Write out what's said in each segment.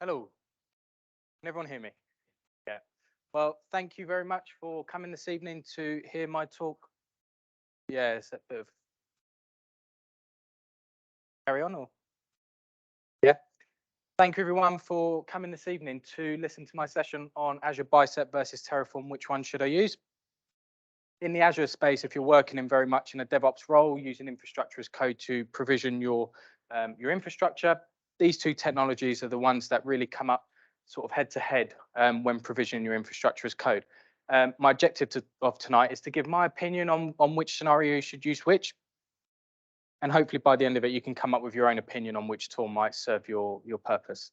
Hello, can everyone hear me? Yeah. Well, thank you very much for coming this evening to hear my talk. Yeah, it's a bit of carry on or yeah. Thank you everyone for coming this evening to listen to my session on Azure Bicep versus Terraform. Which one should I use? In the Azure space, if you're working in very much in a DevOps role, using infrastructure as code to provision your infrastructure, these two technologies are the ones that really come up sort of head to head when provisioning your infrastructure as code. My objective of tonight is to give my opinion on which scenario you should use which, and hopefully by the end of it, you can come up with your own opinion on which tool might serve your purpose.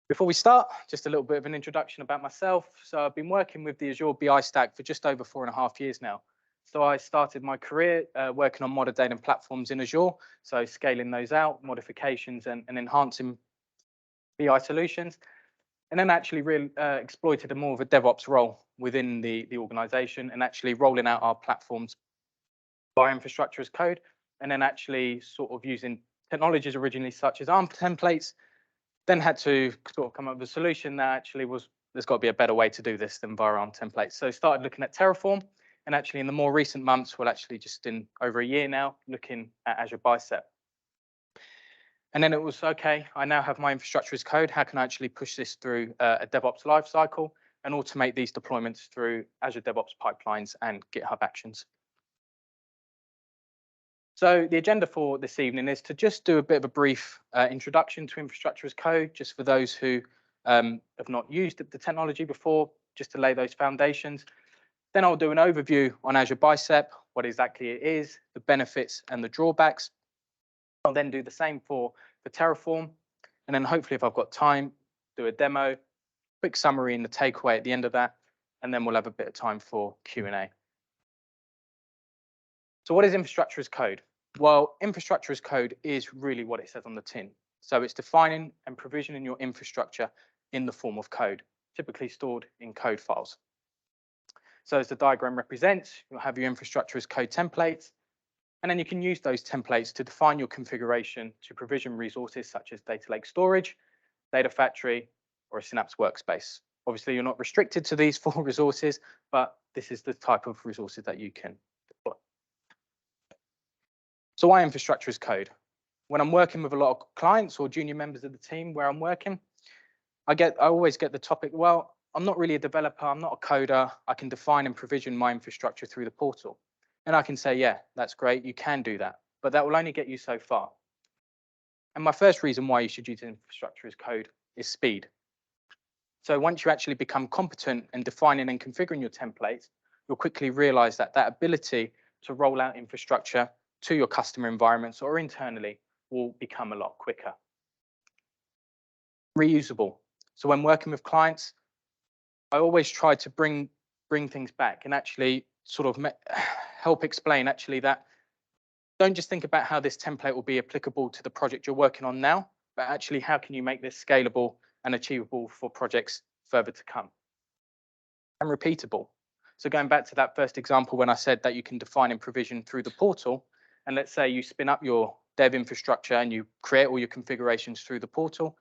Before we start, just a little bit of an introduction about myself. So I've been working with the Azure BI stack for just over 4.5 years now. So I started my career working on modern data platforms in Azure, so scaling those out, modifications and enhancing BI solutions, and then actually really exploited a more of a DevOps role within the organization and actually rolling out our platforms by infrastructure as code, and then actually sort of using technologies originally such as ARM templates, then had to sort of come up with a solution that actually there's got to be a better way to do this than via ARM templates. So started looking at Terraform, and actually in the more recent months, well, actually just in over a year now, looking at Azure Bicep. And then it was, okay, I now have my infrastructure as code. How can I actually push this through a DevOps lifecycle and automate these deployments through Azure DevOps pipelines and GitHub Actions? So the agenda for this evening is to just do a bit of a brief introduction to infrastructure as code, just for those who have not used the technology before, just to lay those foundations. Then I'll do an overview on Azure Bicep, what exactly it is, the benefits and the drawbacks. I'll then do the same for Terraform. And then hopefully if I've got time, do a demo, quick summary and the takeaway at the end of that. And then we'll have a bit of time for Q&A. So what is infrastructure as code? Well, infrastructure as code is really what it says on the tin. So it's defining and provisioning your infrastructure in the form of code, typically stored in code files. So as the diagram represents, you'll have your infrastructure as code templates, and then you can use those templates to define your configuration to provision resources such as data lake storage, data factory, or a Synapse workspace. Obviously, you're not restricted to these 4 resources, but this is the type of resources that you can deploy. So why infrastructure as code? When I'm working with a lot of clients or junior members of the team where I'm working, I always get the topic, well, I'm not really a developer, I'm not a coder, I can define and provision my infrastructure through the portal. And I can say, yeah, that's great, you can do that, but that will only get you so far. And my first reason why you should use infrastructure as code is speed. So once you actually become competent in defining and configuring your templates, you'll quickly realize that ability to roll out infrastructure to your customer environments or internally will become a lot quicker. Reusable. So when working with clients, I always try to bring things back and actually sort of help explain actually that don't just think about how this template will be applicable to the project you're working on now, but actually how can you make this scalable and achievable for projects further to come. And repeatable. So going back to that first example when I said that you can define and provision through the portal, and let's say you spin up your dev infrastructure and you create all your configurations through the portal,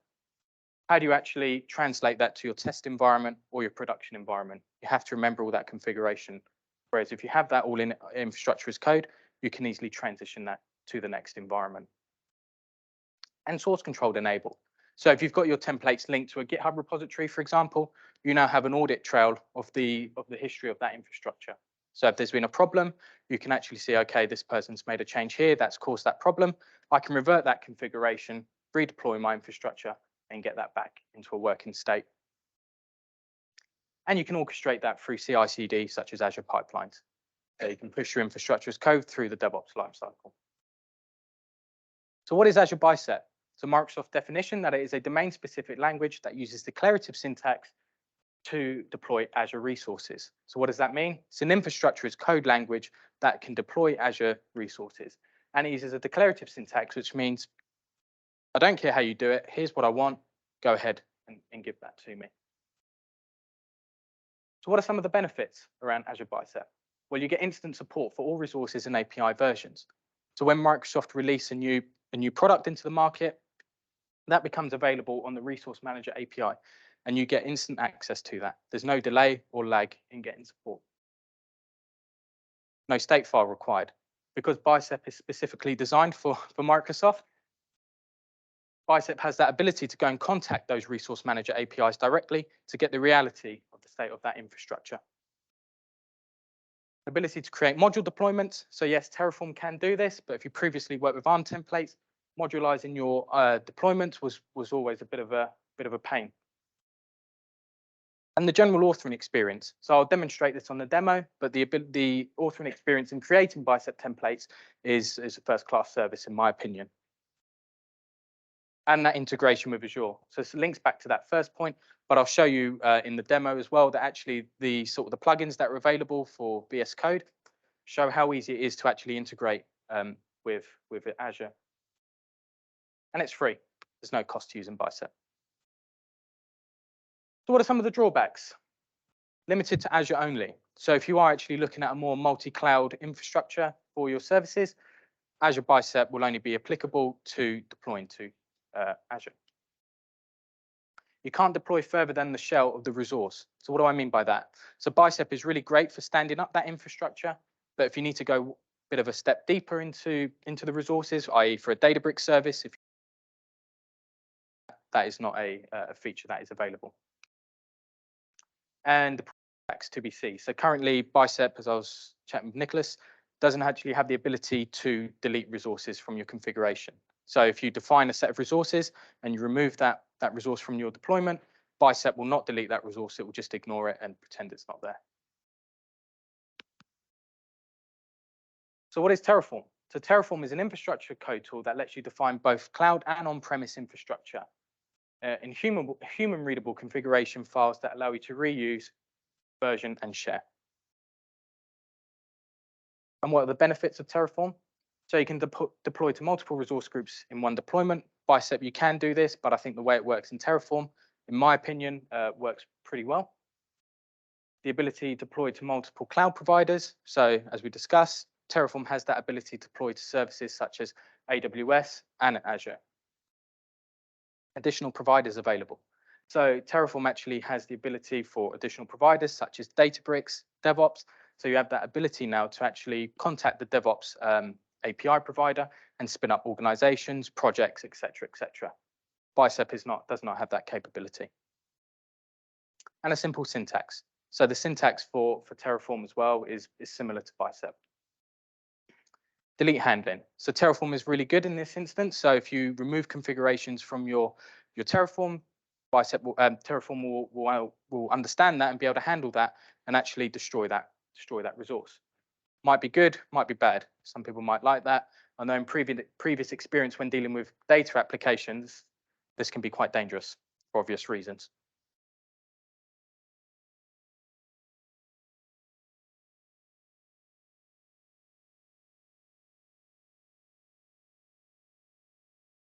how do you actually translate that to your test environment or your production environment? You have to remember all that configuration. Whereas if you have that all in infrastructure as code, you can easily transition that to the next environment. And source control enabled. So if you've got your templates linked to a GitHub repository, for example, you now have an audit trail of the history of that infrastructure. So if there's been a problem, you can actually see, okay, this person's made a change here, that's caused that problem. I can revert that configuration, redeploy my infrastructure, and get that back into a working state. And you can orchestrate that through CI/CD, such as Azure pipelines. So you can push your infrastructure as code through the DevOps lifecycle. So what is Azure Bicep? So Microsoft's definition that it is a domain-specific language that uses declarative syntax to deploy Azure resources. So what does that mean? It's an infrastructure as code language that can deploy Azure resources. And it uses a declarative syntax, which means I don't care how you do it. Here's what I want. Go ahead and give that to me. So what are some of the benefits around Azure Bicep? Well, you get instant support for all resources and API versions. So when Microsoft release a new product into the market, that becomes available on the Resource Manager API, and you get instant access to that. There's no delay or lag in getting support. No state file required. Because Bicep is specifically designed for Microsoft, Bicep has that ability to go and contact those Resource Manager APIs directly to get the reality of the state of that infrastructure. Ability to create module deployments. So yes, Terraform can do this, but if you previously worked with ARM templates, modularizing your deployments was always a bit of a pain. And the general authoring experience. So I'll demonstrate this on the demo, but the authoring experience in creating Bicep templates is a first-class service in my opinion. And that integration with Azure. So it links back to that first point, but I'll show you in the demo as well that actually the plugins that are available for VS Code show how easy it is to actually integrate with Azure. And it's free. There's no cost to using Bicep. So what are some of the drawbacks? Limited to Azure only. So if you are actually looking at a more multi-cloud infrastructure for your services, Azure Bicep will only be applicable to deploying to Azure. You can't deploy further than the shell of the resource. So what do I mean by that? So Bicep is really great for standing up that infrastructure, but if you need to go a bit of a step deeper into the resources, i.e. for a Databricks service, that is not a feature that is available. And the drawbacks to be seen. So currently Bicep, as I was chatting with Nicholas, doesn't actually have the ability to delete resources from your configuration. So if you define a set of resources and you remove that resource from your deployment, Bicep will not delete that resource. It will just ignore it and pretend it's not there. So what is Terraform? So Terraform is an infrastructure code tool that lets you define both cloud and on-premise infrastructure in human readable configuration files that allow you to reuse, version, and share. And what are the benefits of Terraform? So you can deploy to multiple resource groups in one deployment. Bicep, you can do this, but I think the way it works in Terraform, in my opinion, works pretty well. The ability to deploy to multiple cloud providers. So as we discussed, Terraform has that ability to deploy to services such as AWS and Azure. Additional providers available. So Terraform actually has the ability for additional providers such as Databricks, DevOps. So you have that ability now to actually contact the DevOps API provider and spin up organizations, projects, etc., etc. Bicep does not have that capability. And a simple syntax. So the syntax for Terraform as well is similar to Bicep. Delete handling. So Terraform is really good in this instance. So if you remove configurations from your Terraform, Terraform will understand that and be able to handle that and actually destroy that resource. Might be good, might be bad. Some people might like that. I know in previous experience when dealing with data applications, this can be quite dangerous for obvious reasons.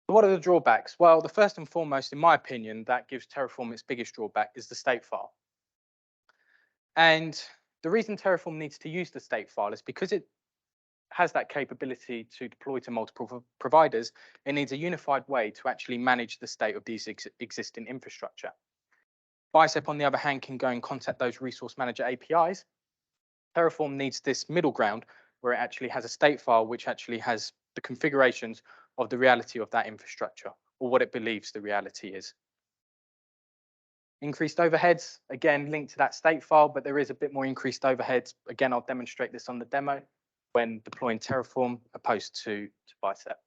What are the drawbacks? Well, the first and foremost, in my opinion, that gives Terraform its biggest drawback is the state file. And the reason Terraform needs to use the state file is because it has that capability to deploy to multiple providers. It needs a unified way to actually manage the state of these existing infrastructure. Bicep, on the other hand, can go and contact those resource manager APIs. Terraform needs this middle ground where it actually has a state file which actually has the configurations of the reality of that infrastructure or what it believes the reality is. Increased overheads, again, linked to that state file, but there is a bit more increased overheads. Again, I'll demonstrate this on the demo when deploying Terraform opposed to Bicep.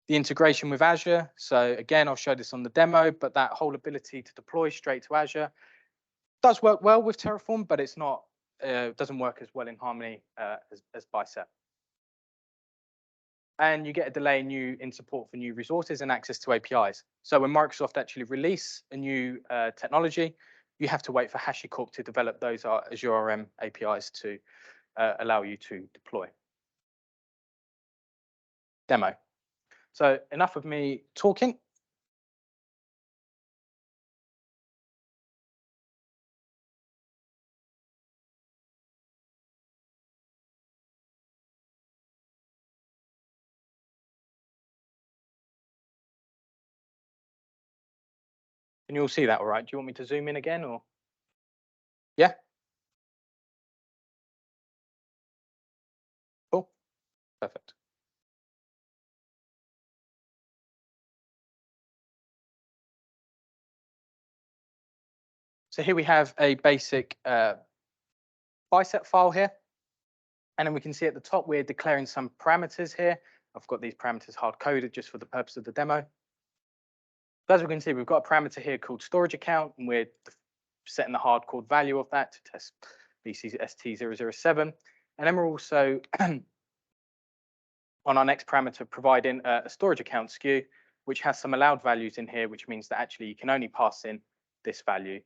The integration with Azure. So again, I'll show this on the demo, but that whole ability to deploy straight to Azure does work well with Terraform, but it's not doesn't work as well in harmony as Bicep. And you get a delay in support for new resources and access to APIs. So when Microsoft actually release a new technology, you have to wait for HashiCorp to develop those Azure RM APIs to allow you to deploy. Demo. So enough of me talking. Can you all see that all right? Do you want me to zoom in again or? Yeah? Cool. Perfect. So here we have a basic bicep file here. And then we can see at the top, we're declaring some parameters here. I've got these parameters hard coded just for the purpose of the demo. So as we can see, we've got a parameter here called storage account, and we're setting the hard-coded value of that to test BCST007. And then we're also on our next parameter providing a storage account SKU, which has some allowed values in here, which means that actually you can only pass in this value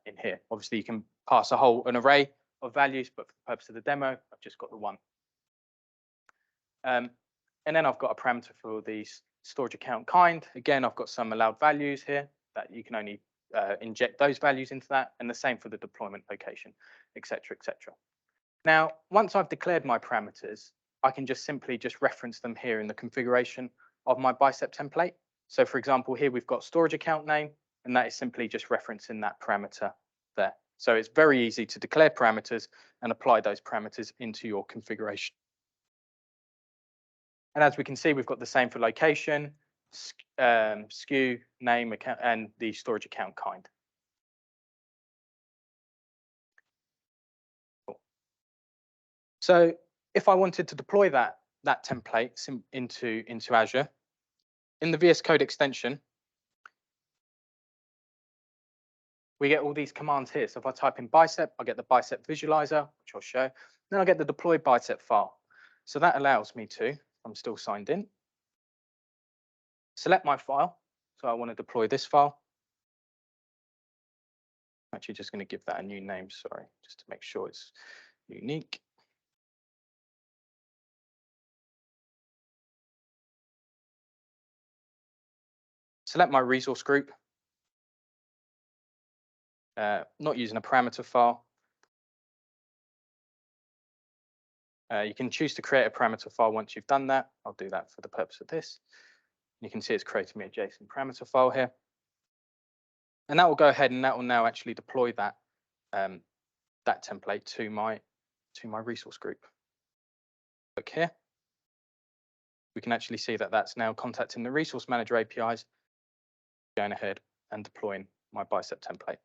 in here. Obviously, you can pass an array of values, but for the purpose of the demo, I've just got the one. And then I've got a parameter for the storage account kind. Again, I've got some allowed values here that you can only inject those values into that, and the same for the deployment location, etc., etc. Now, once I've declared my parameters, I can just simply reference them here in the configuration of my bicep template. So for example, here we've got storage account name, and that is simply just referencing that parameter there. So it's very easy to declare parameters and apply those parameters into your configuration. And as we can see, we've got the same for location, SKU, name, account, and the storage account kind. Cool. So if I wanted to deploy that template into Azure, in the VS Code extension, we get all these commands here. So if I type in bicep, I get the bicep visualizer, which I'll show. Then I get the deployed bicep file. So that allows me to, I'm still signed in, select my file. So I want to deploy this file. I'm actually just going to give that a new name, sorry, just to make sure it's unique. Select my resource group. Not using a parameter file. You can choose to create a parameter file once you've done that. I'll do that for the purpose of this. You can see it's creating me a JSON parameter file here. And that will go ahead and that will now actually deploy that template to my resource group. Look here. We can actually see that that's now contacting the resource manager APIs, going ahead and deploying my bicep template.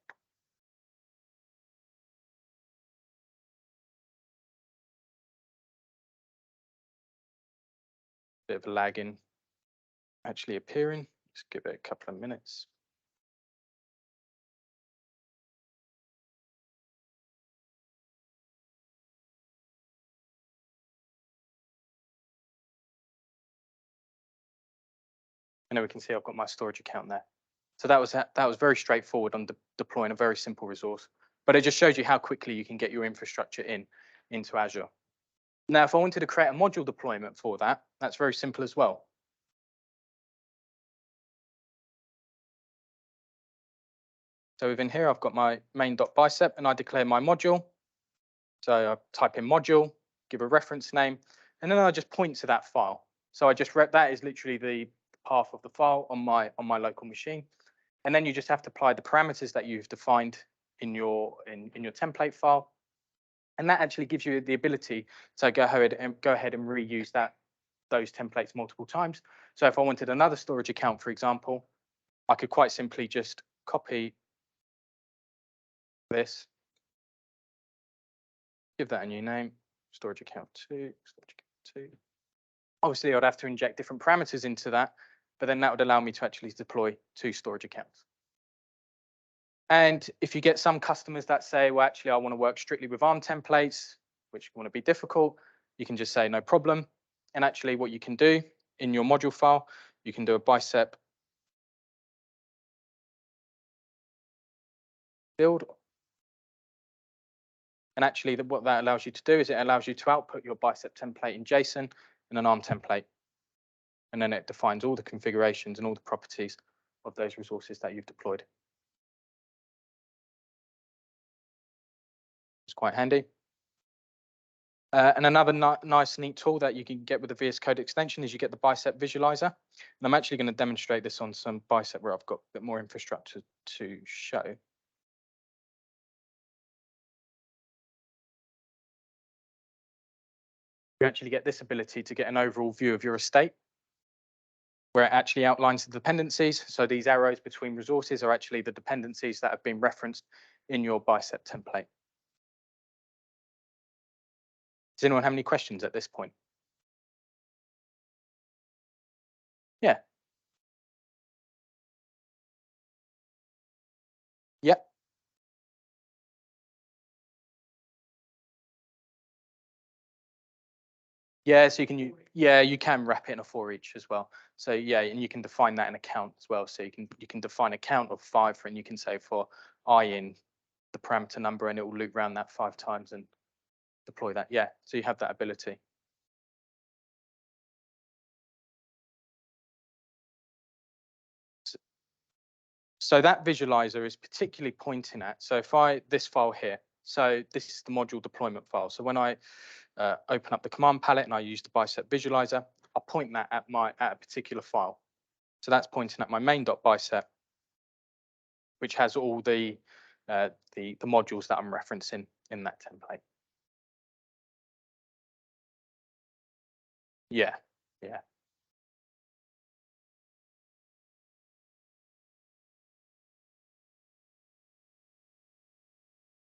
Bit of a lag in actually appearing. Just give it a couple of minutes. And then we can see I've got my storage account there. So that was very straightforward on deploying a very simple resource, but it just shows you how quickly you can get your infrastructure into Azure. Now, if I wanted to create a module deployment for that, that's very simple as well. So within here, I've got my main.bicep and I declare my module. So I type in module, give a reference name, and then I just point to that file. So I just that is literally the path of the file on my local machine. And then you just have to apply the parameters that you've defined in your template file. And that actually gives you the ability to go ahead and reuse those templates multiple times. So if I wanted another storage account, for example, I could quite simply just copy this, give that a new name, storage account 2, storage account 2. Obviously, I'd have to inject different parameters into that, but then that would allow me to actually deploy 2 storage accounts. And if you get some customers that say, well, actually, I want to work strictly with ARM templates, which want to be difficult, you can just say no problem. And actually, what you can do in your module file, you can do a bicep build. And actually, what that allows you to do is it allows you to output your bicep template in JSON in an ARM template. And then it defines all the configurations and all the properties of those resources that you've deployed. It's quite handy. And another nice, neat tool that you can get with the VS Code extension is you get the bicep visualizer. And I'm actually going to demonstrate this on some bicep where I've got a bit more infrastructure to show. You actually get this ability to get an overall view of your estate, where it actually outlines the dependencies. So these arrows between resources are actually the dependencies that have been referenced in your bicep template. Does anyone have any questions at this point? Yeah. Yep. Yeah, so you can wrap it in a for each as well. So yeah, and you can define that in account as well. So you can define a count of 5 and you can say for I in the parameter number and it will loop around that 5 times and deploy that. Yeah, so you have that ability. So that visualizer is particularly pointing at, so if this file here, so this is the module deployment file. So when I open up the command palette and I use the bicep visualizer, I'll point that at a particular file. So that's pointing at my main.bicep, which has all the modules that I'm referencing in that template. Yeah, yeah.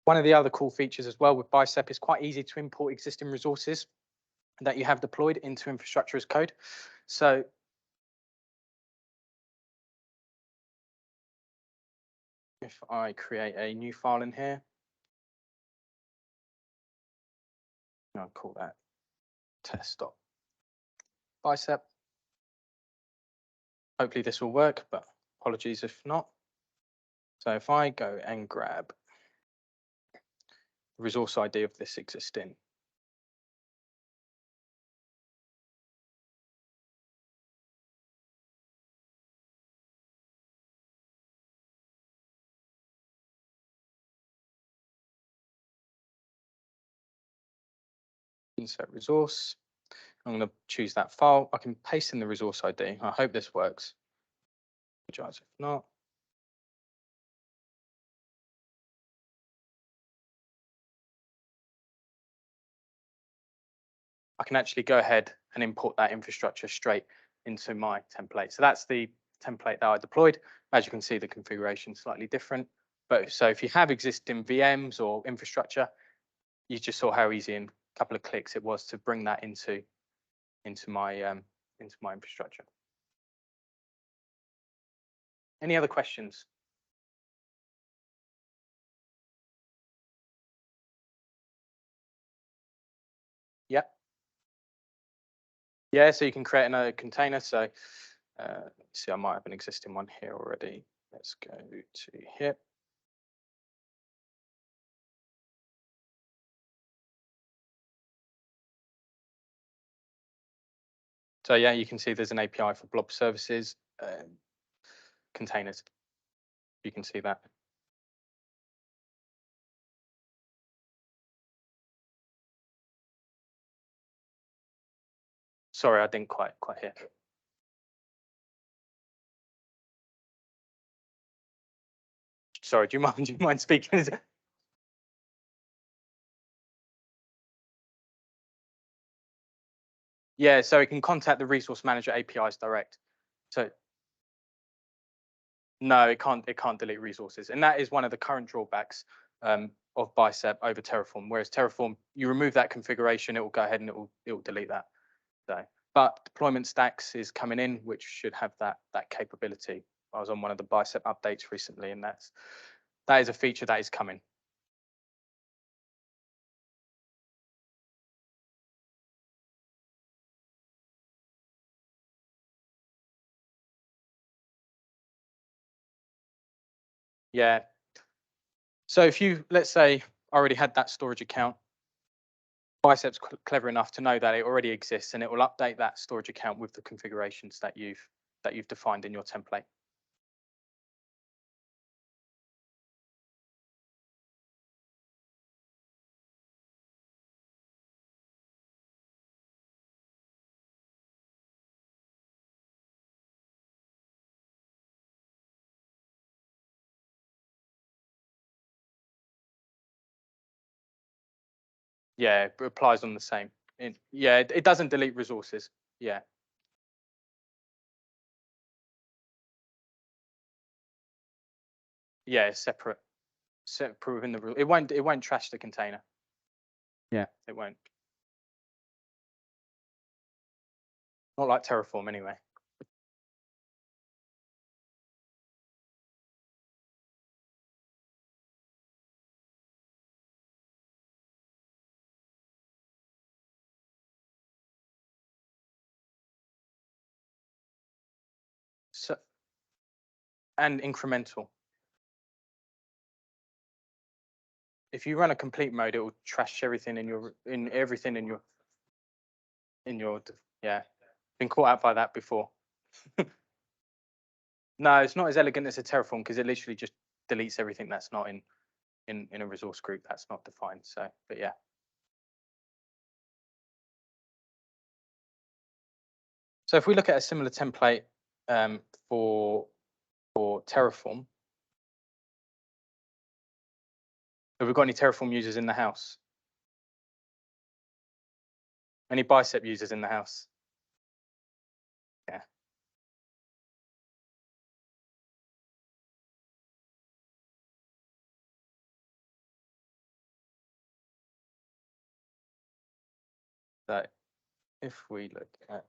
One of the other cool features as well with Bicep is quite easy to import existing resources that you have deployed into infrastructure as code. So if I create a new file in here, I'll call that test.bicep. Hopefully this will work, but apologies if not. So if I go and grab the resource ID of this existing, insert resource, I'm going to choose that file. I can paste in the resource ID. I hope this works. Apologize if not. I can actually go ahead and import that infrastructure straight into my template. So that's the template that I deployed. As you can see, the configuration is slightly different. But so if you have existing VMs or infrastructure, you just saw how easy in a couple of clicks it was to bring that into my infrastructure. Any other questions? Yeah. Yeah, so you can create another container. So see, I might have an existing one here already. Let's go to here. So yeah, you can see there's an API for blob services, containers. You can see that. Sorry, I didn't quite hear. Sorry, do you mind speaking? Yeah, so it can contact the resource manager APIs direct. So no, it can't delete resources, and that is one of the current drawbacks of Bicep over Terraform. Whereas Terraform, you remove that configuration, it will go ahead and it will delete that. So, but deployment stacks is coming in, which should have that capability. I was on one of the Bicep updates recently, and that is a feature that is coming. Yeah. So if you, let's say, already had that storage account, Bicep's clever enough to know that it already exists, and it will update that storage account with the configurations that you've defined in your template. Yeah, it applies on the same. Yeah, it doesn't delete resources. Yeah. Yeah, it's separate within the rule. It won't trash the container. Yeah, it won't. Not like Terraform anyway. So, and incremental. If you run a complete mode, it will trash everything in your yeah. Been caught out by that before. No, it's not as elegant as a Terraform because it literally just deletes everything that's not in a resource group that's not defined. So, but yeah. So if we look at a similar template for Terraform, have we got any Terraform users in the house? Any Bicep users in the house? Yeah. So if we look at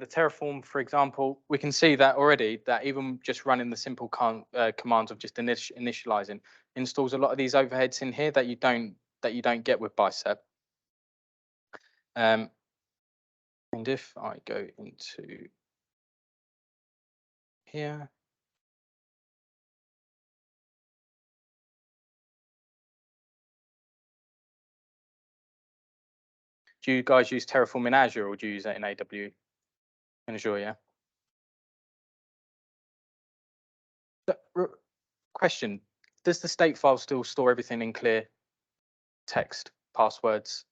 the Terraform, for example, we can see that already that even just running the simple commands of just initializing installs a lot of these overheads in here that you don't get with Bicep. And if I go into here, do you guys use Terraform in Azure or do you use it in AWS? In Azure, yeah. Question: does the state file still store everything in clear text, passwords?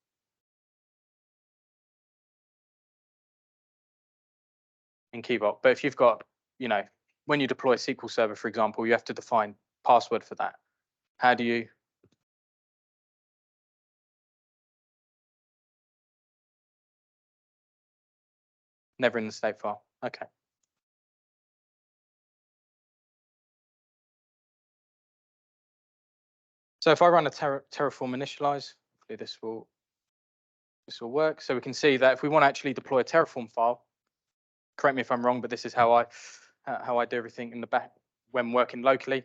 In Keyboard, but if you've got, when you deploy a SQL Server, for example, you have to define password for that. How do you? Never in the state file. Okay. So if I run a Terraform initialize, hopefully this will work. So we can see that if we want to actually deploy a Terraform file, correct me if I'm wrong, but this is how I do everything in the back when working locally.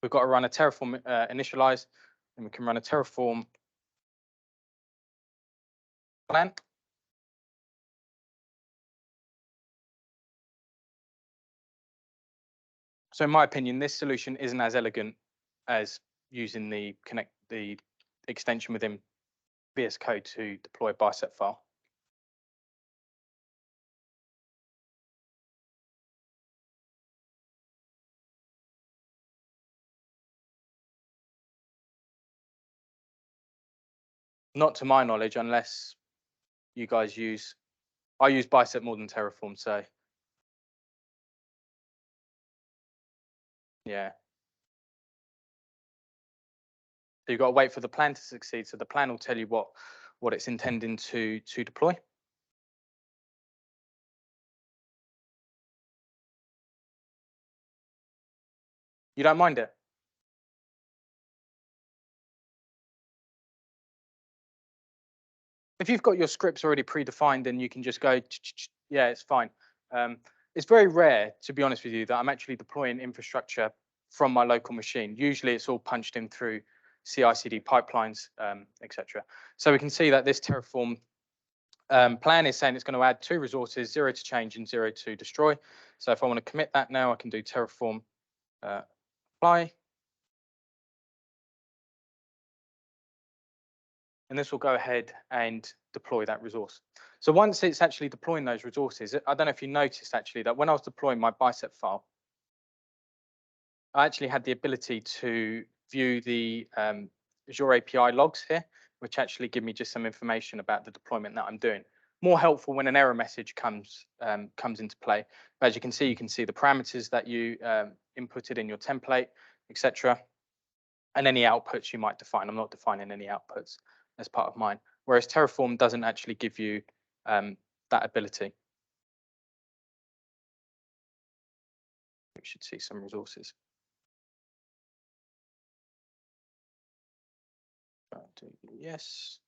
We've got to run a Terraform initialize, and we can run a Terraform plan. So in my opinion, this solution isn't as elegant as using the extension within VS Code to deploy a Bicep file. Not to my knowledge, unless you guys use. I use Bicep more than Terraform, so yeah. So you've got to wait for the plan to succeed. So the plan will tell you what it's intending to deploy. You don't mind it? If you've got your scripts already predefined, then you can just go, yeah, it's fine. It's very rare, to be honest with you, that I'm actually deploying infrastructure from my local machine. Usually it's all punched in through CI/CD pipelines, etc. So we can see that this Terraform plan is saying it's going to add 2 resources, 0 to change and 0 to destroy. So if I want to commit that now, I can do Terraform apply. And this will go ahead and deploy that resource. So once it's actually deploying those resources, I don't know if you noticed actually that when I was deploying my Bicep file, I actually had the ability to view the Azure API logs here, which actually give me just some information about the deployment that I'm doing. more helpful when an error message comes into play. But as you can see the parameters that you inputted in your template, etc., and any outputs you might define. I'm not defining any outputs as part of mine, whereas Terraform doesn't actually give you that ability. We should see some resources. Yes.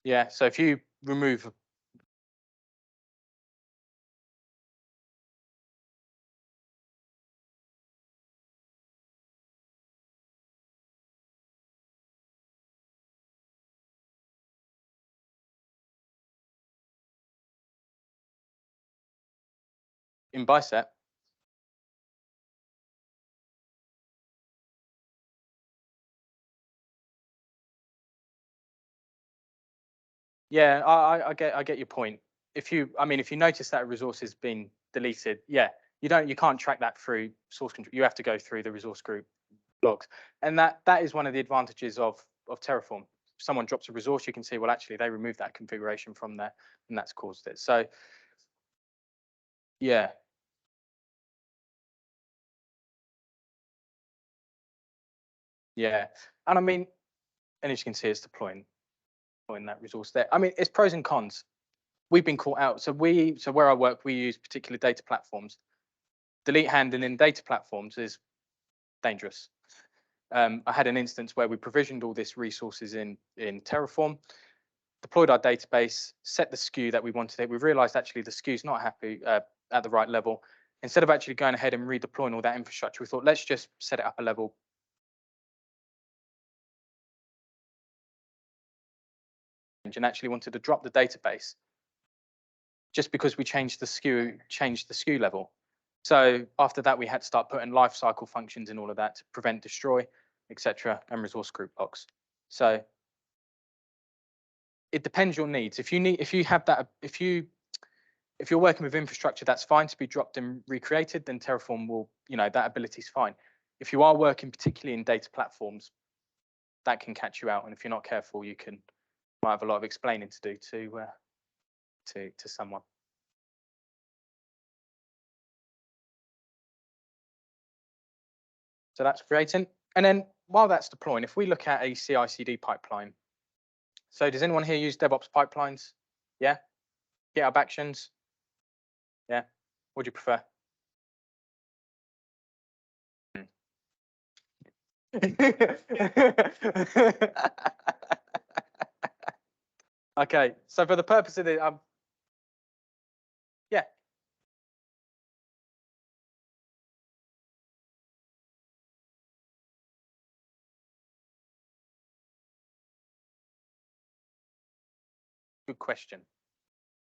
Yeah, so if you remove in Bicep, yeah, I get your point. If you notice that a resource has been deleted, yeah, you can't track that through source control. You have to go through the resource group logs, and that is one of the advantages of Terraform. If someone drops a resource, you can see, well, actually they removed that configuration from there, and that's caused it. So yeah, yeah, and and as you can see, it's deploying that resource there. It's pros and cons. We've been caught out. So where I work, we use particular data platforms. Delete handling in data platforms is dangerous. I had an instance where we provisioned all this resources in Terraform, deployed our database, set the SKU that we wanted. We realized actually the SKU is not happy at the right level. Instead of actually going ahead and redeploying all that infrastructure, we thought, let's just set it up a level. And actually wanted to drop the database just because we changed the SKU level. So after that, we had to start putting lifecycle functions in all of that to prevent, destroy, etc., and resource group blocks. So it depends your needs. If you're working with infrastructure that's fine to be dropped and recreated, then Terraform will, that ability is fine. If you are working particularly in data platforms, that can catch you out, and if you're not careful, you might have a lot of explaining to do to someone. So that's creating. And then while that's deploying, if we look at a CI/CD pipeline, so does anyone here use DevOps pipelines? Yeah? GitHub Actions? Yeah? What do you prefer? Okay, so for the purpose of the, yeah. Good question.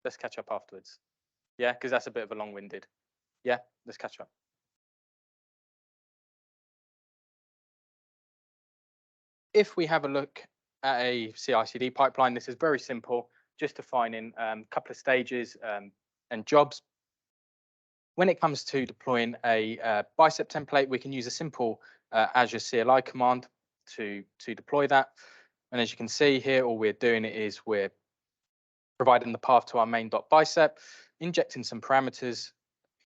Let's catch up afterwards. Yeah, because that's a bit of a long-winded. Yeah, let's catch up. If we have a look at a CI/CD pipeline, this is very simple, just defining a couple of stages and jobs. When it comes to deploying a bicep template, we can use a simple Azure CLI command to deploy that. And as you can see here, all we're doing is we're providing the path to our main.bicep, injecting some parameters,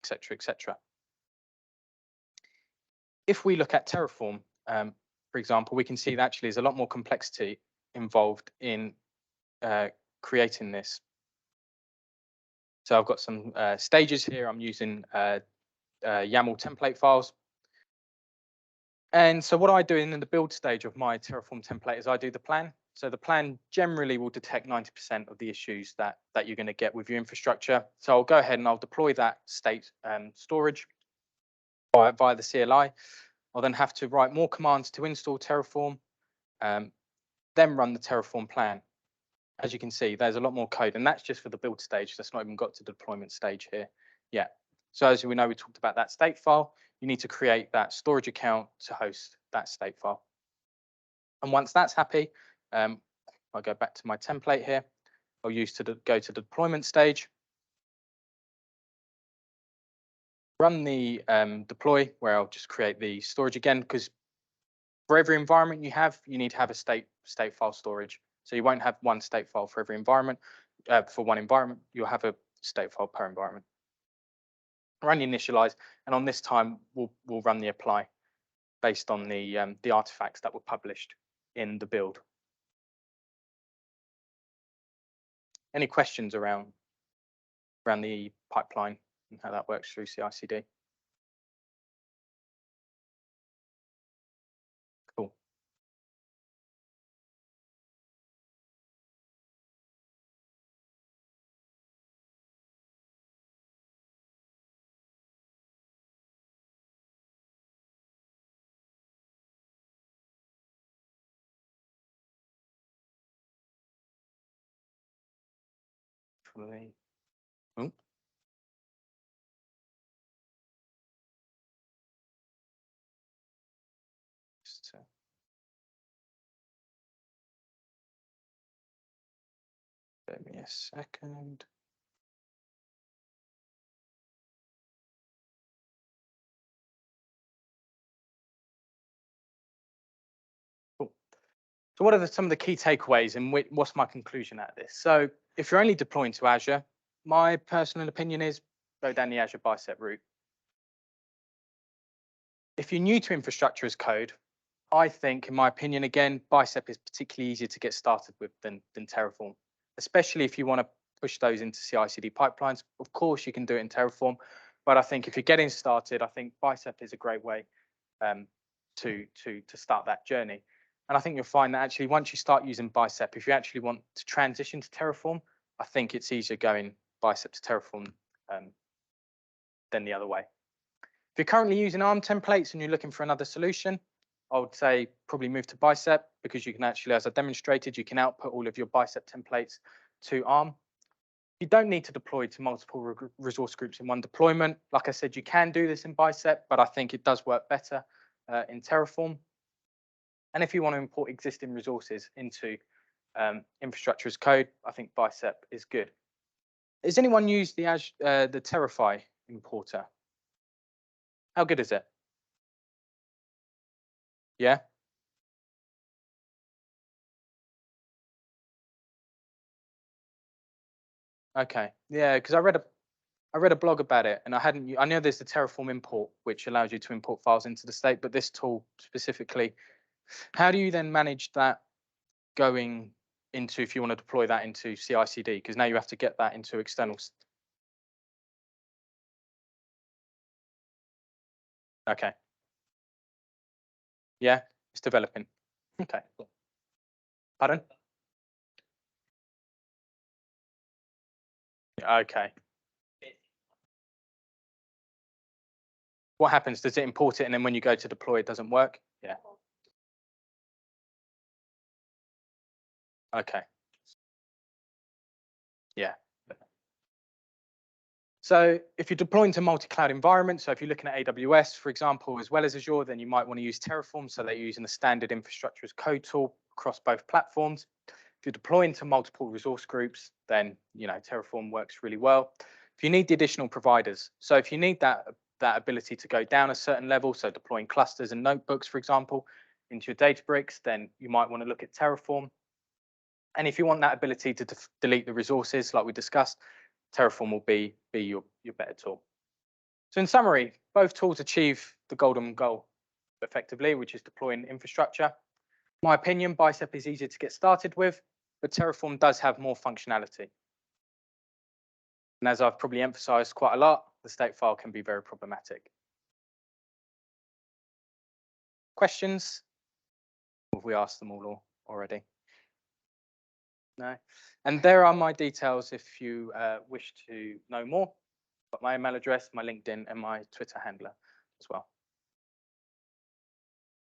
etc., etc. If we look at Terraform, for example, we can see that actually there's a lot more complexity involved in creating this. So I've got some stages here. I'm using YAML template files. And so what I do in the build stage of my Terraform template is I do the plan. So the plan generally will detect 90% of the issues that you're going to get with your infrastructure. So I'll go ahead and I'll deploy that state storage via the CLI. I'll then have to write more commands to install Terraform, then run the Terraform plan. As you can see, there's a lot more code, and that's just for the build stage. That's not even got to the deployment stage here yet. So as we know, we talked about that state file. You need to create that storage account to host that state file. And once that's happy, I'll go back to my template here. I'll go to the deployment stage. Run the deploy, where I'll just create the storage again, because for every environment you need to have a state file storage. So you won't have one state file for every environment. For one environment, you'll have a state file per environment. Run the initialize, and on this time we'll run the apply based on the artifacts that were published in the build. Any questions around the pipeline and how that works through CI/CD? Cool. Oh. Just, give me a second. Cool. So what are some of the key takeaways, and what's my conclusion out of this? So if you're only deploying to Azure, my personal opinion is go down the Azure BICEP route. If you're new to infrastructure as code, I think, in my opinion, again, BICEP is particularly easier to get started with than Terraform, especially if you want to push those into CI/CD pipelines. Of course, you can do it in Terraform, but I think if you're getting started, I think BICEP is a great way to start that journey. And I think you'll find that actually once you start using BICEP, if you actually want to transition to Terraform, I think it's easier going BICEP to Terraform than the other way. If you're currently using ARM templates and you're looking for another solution, I would say probably move to BICEP, because you can actually, as I demonstrated, you can output all of your BICEP templates to ARM. You don't need to deploy to multiple resource groups in one deployment. Like I said, you can do this in BICEP, but I think it does work better in Terraform. And if you want to import existing resources into infrastructure as code, I think BICEP is good. Has anyone used the Terraform importer? How good is it? Yeah. Okay. Yeah, because I read a blog about it, and I know there's the Terraform import, which allows you to import files into the state, but this tool specifically, how do you then manage that going into, if you want to deploy that into CI/CD? Because now you have to get that into externals. Okay. Yeah, it's developing. Okay. Pardon? Okay. What happens? Does it import it, and then when you go to deploy, it doesn't work? Yeah. Okay. Yeah. So if you're deploying to multi-cloud environments, so if you're looking at AWS, for example, as well as Azure, then you might want to use Terraform, so they're using the standard infrastructure as code tool across both platforms. If you're deploying to multiple resource groups, then Terraform works really well. If you need the additional providers, so if you need that ability to go down a certain level, so deploying clusters and notebooks, for example, into your Databricks, then you might want to look at Terraform. And if you want that ability to delete the resources, like we discussed, Terraform will be your better tool. So in summary, both tools achieve the golden goal effectively, which is deploying infrastructure. In my opinion, BICEP is easier to get started with, but Terraform does have more functionality. And as I've probably emphasized quite a lot, the state file can be very problematic. Questions? Have we asked them all already? No. And there are my details if you wish to know more. Got my email address, my LinkedIn, and my Twitter handler as well.